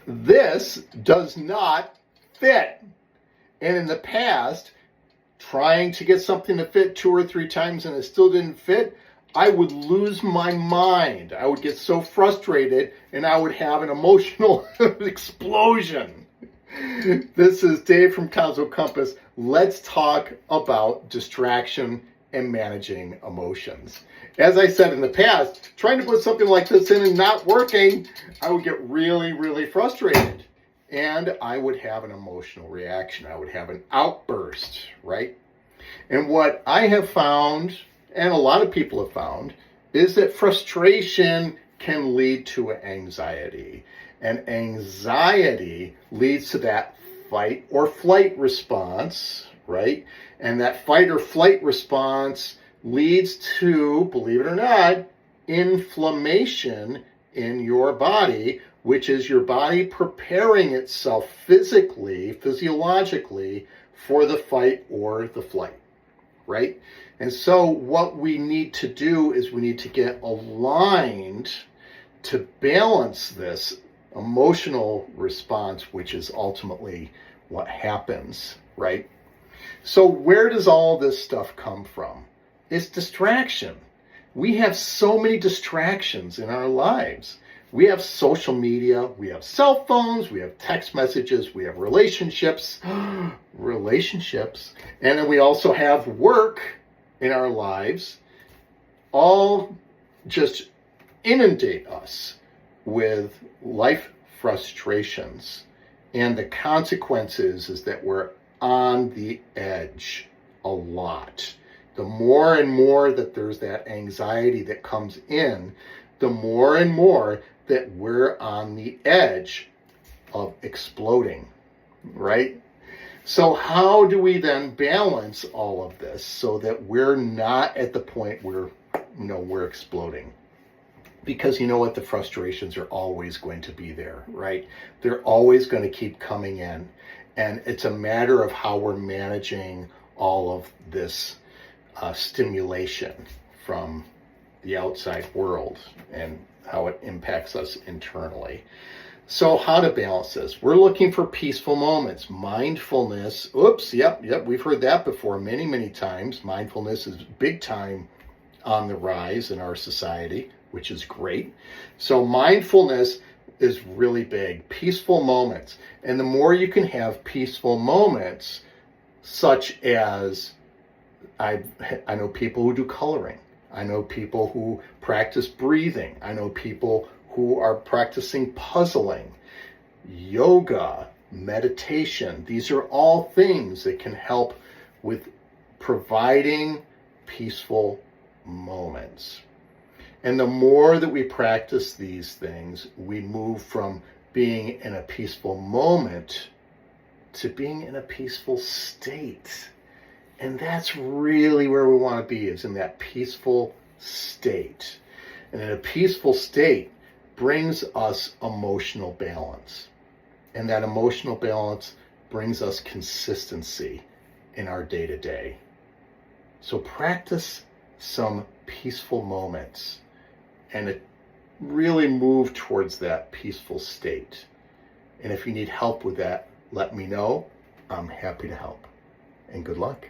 this does not fit. And in the past, trying to get something to fit 2 or 3 times and it still didn't fit, I would lose my mind. I would get so frustrated and I would have an emotional explosion. This is Dave from Cazocompass. Let's talk about distraction and managing emotions. As I said in the past, trying to put something like this in and not working, I would get really, really frustrated. And I would have an emotional reaction. I would have an outburst, right? And what I have found, and a lot of people have found, is that frustration can lead to anxiety. And anxiety leads to that fight or flight response, right? And that fight or flight response leads to, believe it or not, inflammation in your body, which is your body preparing itself physically, physiologically, for the fight or the flight, right? And so what we need to do is we need to get aligned to balance this emotional response, which is ultimately what happens, right? So where does all this stuff come from? It's distraction. We have so many distractions in our lives. We have social media, we have cell phones, we have text messages, we have relationships, and then we also have work in our lives. All just inundate us with life frustrations. And the consequences is that we're on the edge a lot. The more and more that there's that anxiety that comes in, the more and more that we're on the edge of exploding, right? So how do we then balance all of this so that we're not at the point where, we're exploding? Because you know what? The frustrations are always going to be there, right? They're always going to keep coming in. And it's a matter of how we're managing all of this stimulation from the outside world and how it impacts us internally. So how to balance this? We're looking for peaceful moments. Mindfulness, we've heard that before many, many times. Mindfulness is big time on the rise in our society, which is great. So mindfulness is really big. Peaceful moments. And the more you can have peaceful moments, such as I know people who do coloring. I know people who practice breathing. I know people who are practicing puzzling, yoga, meditation. These are all things that can help with providing peaceful moments. And the more that we practice these things, we move from being in a peaceful moment to being in a peaceful state. And that's really where we want to be, is in that peaceful state. And in a peaceful state brings us emotional balance. And that emotional balance brings us consistency in our day-to-day. So practice some peaceful moments and really move towards that peaceful state. And if you need help with that, let me know. I'm happy to help. And good luck.